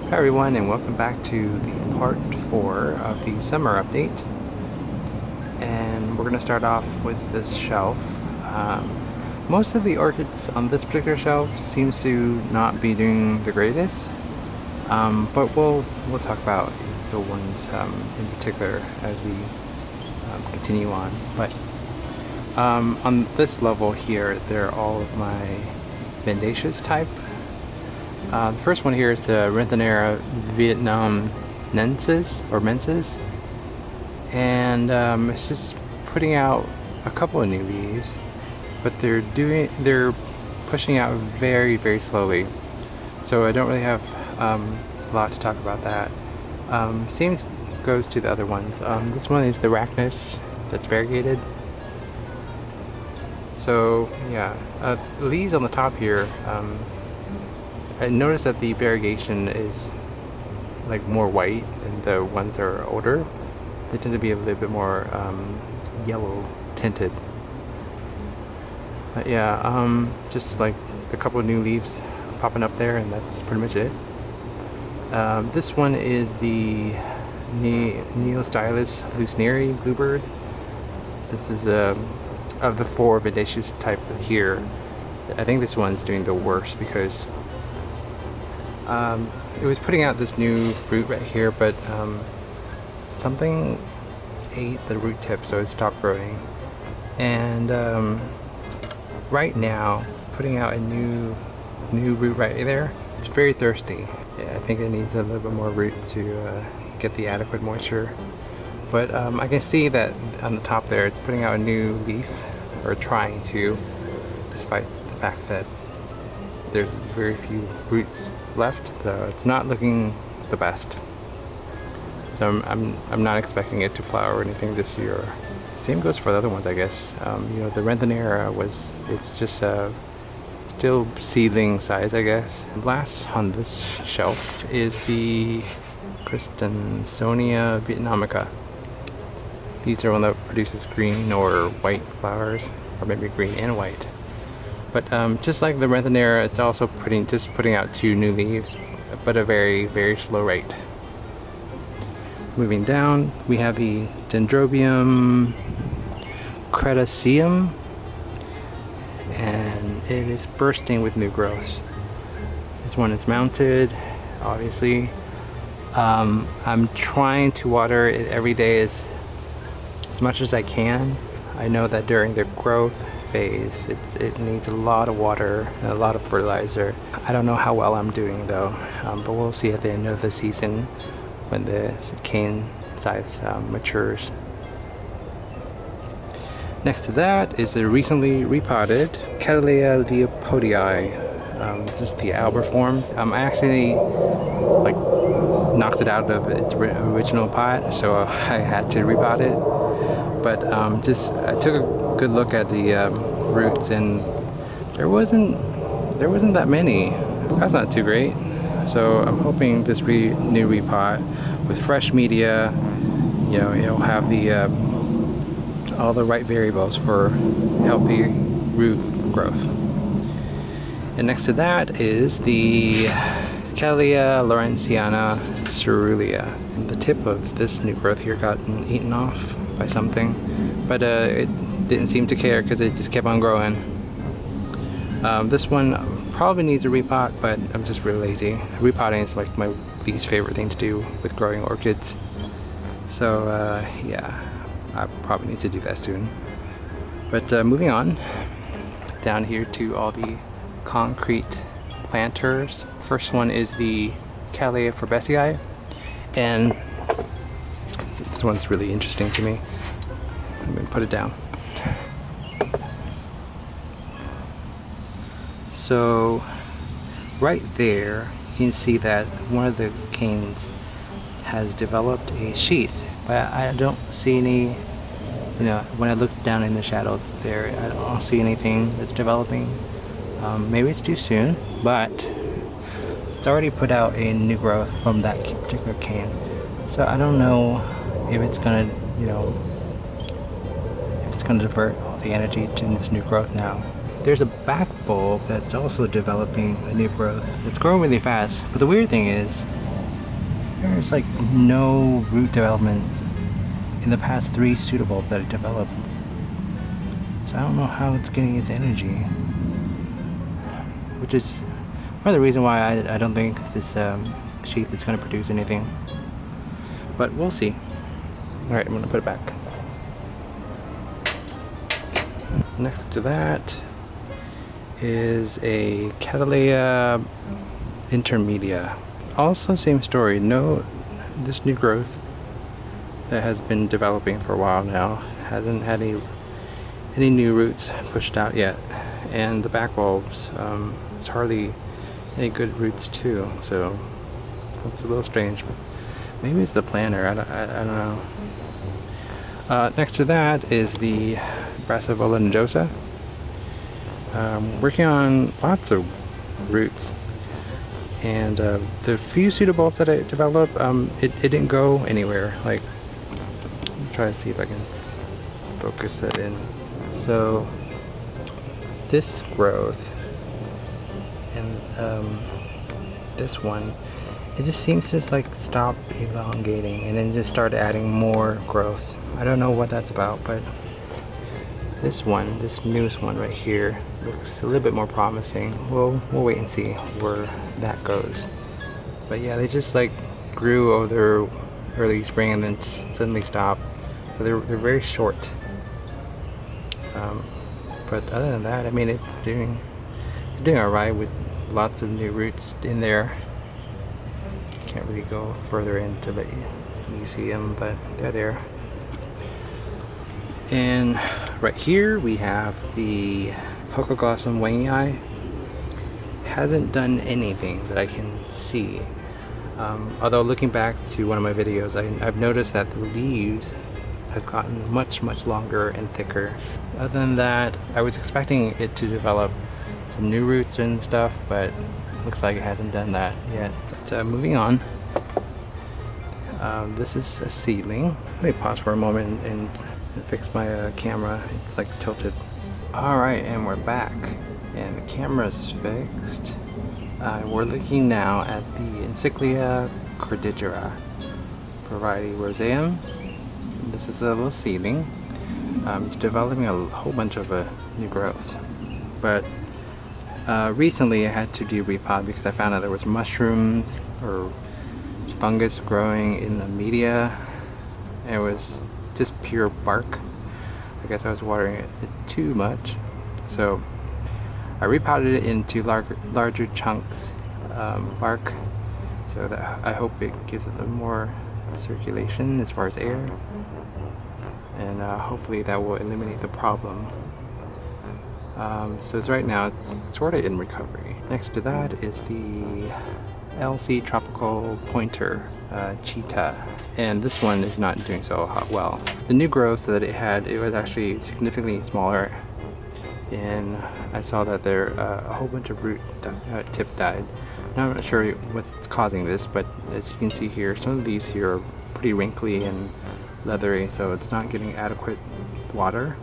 Hi everyone, and welcome back to the part 4 of the summer update. And we're going to start off with this shelf. Most of the orchids on this particular shelf seems to not be doing the greatest, but we'll talk about the ones in particular as we continue on. But on this level here, they're all of my mendacious type. The first one here is the Renanthera vietnamensis or mensis, and it's just putting out a couple of new leaves, but they're pushing out very slowly. So I don't really have a lot to talk about that. Same goes to the other ones. This one is the Arachnis that's variegated. So yeah, leaves on the top here. I noticed that the variegation is like more white than the ones that are older. They tend to be a little bit more yellow tinted. But yeah, just like a couple of new leaves popping up there, and that's pretty much it. This one is the Neostylis Sneary bluebird. This is of the 4 vidaceous type here. I think this one's doing the worst because it was putting out this new root right here, but something ate the root tip, so it stopped growing. And right now, putting out a new root right there. It's very thirsty. Yeah, I think it needs a little bit more root to get the adequate moisture. But I can see that on the top there, it's putting out a new leaf, or trying to, despite the fact that there's very few roots left, so it's not looking the best. So I'm not expecting it to flower or anything this year. Same goes for the other ones, I guess. You know, the Renanthera it's just still seedling size, I guess. Last on this shelf is the Christensonia vietnamica. These are one that produces green or white flowers, or maybe green and white. But just like the Renanthera, it's also putting out 2 new leaves, but a very slow rate. Moving down, we have the Dendrobium cretaceum, and it is bursting with new growth. This one is mounted, obviously. I'm trying to water it every day as much as I can. I know that during the growth phase it needs a lot of water and a lot of fertilizer. I don't know how well I'm doing though, but we'll see at the end of the season when the cane size matures. Next to that is the recently repotted Cattleya leopoldii. This is the alba form. I actually knocked it out of its original pot, so I had to repot it. But I took a good look at the roots, and there wasn't that many. That's not too great. So I'm hoping this new repot with fresh media, you know, it'll have the all the right variables for healthy root growth. And next to that is the Cattleya lawrenceana Coerulea. The tip of this new growth here got eaten off by something, but it didn't seem to care because it just kept on growing. This one probably needs a repot, but I'm just really lazy. Repotting is like my least favorite thing to do with growing orchids. So yeah, I probably need to do that soon. But moving on down here to all the concrete planters. First one is the Cattleya forbesii, and this one's really interesting to me. I'm going to put it down. So right there you can see that one of the canes has developed a sheath, but I don't see any, you know, when I look down in the shadow there, I don't see anything that's developing. Maybe it's too soon, but it's already put out a new growth from that particular cane. So I don't know if it's gonna, you know, if it's gonna divert all the energy to this new growth now. There's a back bulb that's also developing a new growth. It's growing really fast, but the weird thing is There's like no root developments in the past 3 pseudobulbs that it developed. So I don't know how it's getting its energy. Which is one of the reasons why I don't think this sheath is going to produce anything. But we'll see. Alright, I'm going to put it back. Next to that is a Cattleya intermedia. Also same story. No, this new growth that has been developing for a while now hasn't had any new roots pushed out yet, and the back bulbs, it's hardly any good roots too. So it's a little strange. But maybe it's the planter. I don't know. Next to that is the Brassavola nodosa. Working on lots of roots, and the few pseudobulbs that I developed, it didn't go anywhere. Like, let me try to see if I can focus that in. So this growth and this one, it just seems to like stop elongating and then just start adding more growth. I don't know what that's about, but this one, this newest one right here, looks a little bit more promising. We'll wait and see where that goes. But yeah, they just like grew over early spring and then just suddenly stopped. So they're very short. But other than that, I mean, it's doing alright with lots of new roots in there. Can't really go further in to let you see them, but they're there. And right here we have the Holcoglossum wangii. Hasn't done anything that I can see. Although looking back to one of my videos, I've noticed that the leaves have gotten much longer and thicker. Other than that, I was expecting it to develop some new roots and stuff, but looks like it hasn't done that yet. But moving on, this is a seedling. Let me pause for a moment and fix my camera. It's like tilted. Alright, and we're back, and the camera's fixed. We're looking now at the Encyclia cordigera, variety roseum. This is a little seedling. It's developing a whole bunch of new growths, but recently I had to do repot because I found out there was mushrooms or fungus growing in the media. And it was just pure bark. I guess I was watering it too much, so I repotted it into larger chunks, bark, so that I hope it gives it a more circulation as far as air, and hopefully that will eliminate the problem. So right now it's sort of in recovery. Next to that is the LC tropical pointer, Cheetah, and this one is not doing so well. The new growth that it had, it was actually significantly smaller, and I saw that there a whole bunch of root tip died. I'm not sure what's causing this, but as you can see here, some of the leaves here are pretty wrinkly and leathery, so it's not getting adequate water.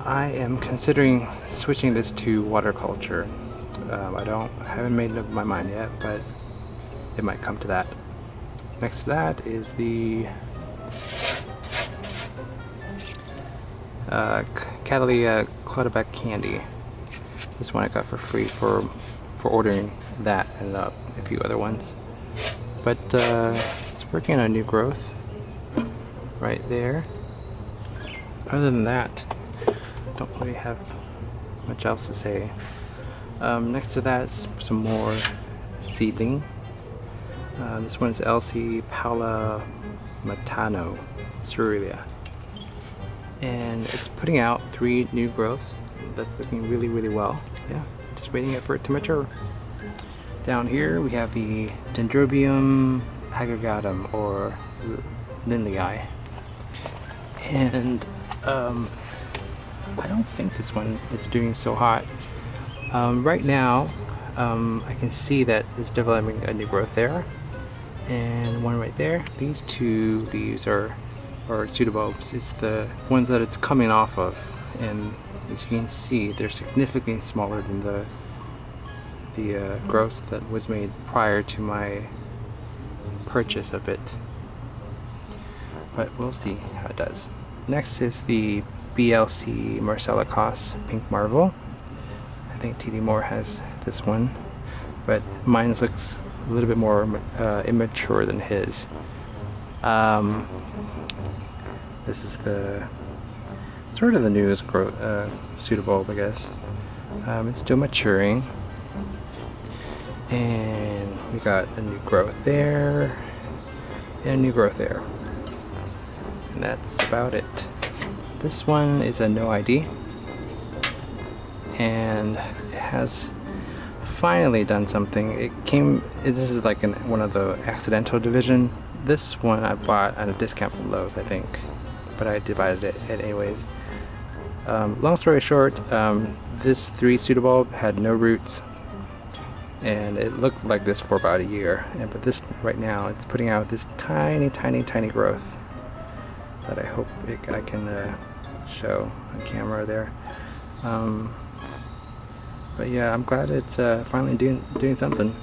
I am considering switching this to water culture. I haven't made up my mind yet, but it might come to that. Next to that is the Cattleya Caudebec candy. This one I got for free for ordering that and a few other ones. But it's working on a new growth right there. Other than that, don't really have much else to say. Next to that is some more seedling. This one is LC Paola Matano, Coerulea, and it's putting out 3 new growths. That's looking really well. Yeah, just waiting for it to mature. Down here we have the Dendrobium aggregatum, or lindleyi, and I don't think this one is doing so hot. Right now, I can see that it's developing a new growth there, and one right there. These 2 leaves are pseudobulbs. It's the ones that it's coming off of, and as you can see, they're significantly smaller than the growth that was made prior to my purchase of it. But we'll see how it does. Next is the BLC Marcella Koss Pink Marvel. I think TD Moore has this one, but mine looks a little bit more immature than his. This is the sort of the newest pseudobulb, I guess. It's still maturing, and we got a new growth there, and a new growth there, and that's about it. This one is a NOID, and it has finally done something. This is like one of the accidental division. This one I bought at a discount from Lowe's, I think, but I divided it anyways. Long story short, this 3 pseudobulb had no roots, and it looked like this for about a year. But this right now, it's putting out this tiny growth that I hope I can show on camera there. But yeah, I'm glad it's finally doing something.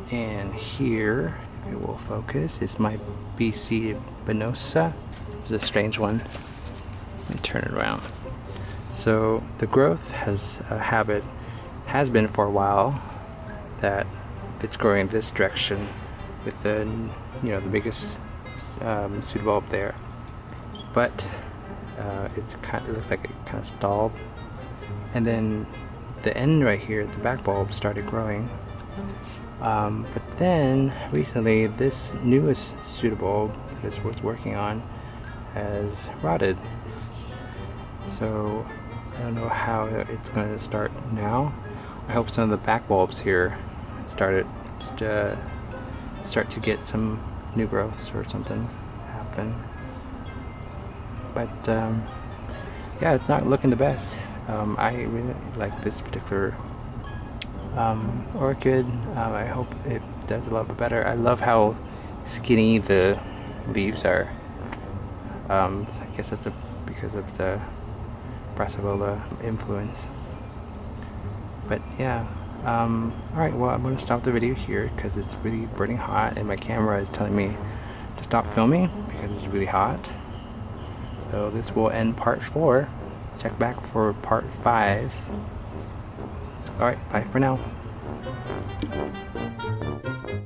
And here, if it will focus, is my BC Benosa. It's a strange one. Let me turn it around. So the growth has been for a while that it's growing this direction with the the biggest pseudobulb there, but it looks like it kind of stalled, and then the end right here, the back bulb started growing, but then recently this newest pseudobulb that it's working on has rotted. So I don't know how it's going to start now. I hope some of the back bulbs here start to get some new growths or something happen. But yeah, it's not looking the best. I really like this particular orchid. I hope it does a lot better. I love how skinny the leaves are. I guess that's because of the Brassavola influence. But yeah, alright, well, I'm going to stop the video here because it's really burning hot and my camera is telling me to stop filming because it's really hot. So this will end part 4. Check back for part 5. Alright, bye for now.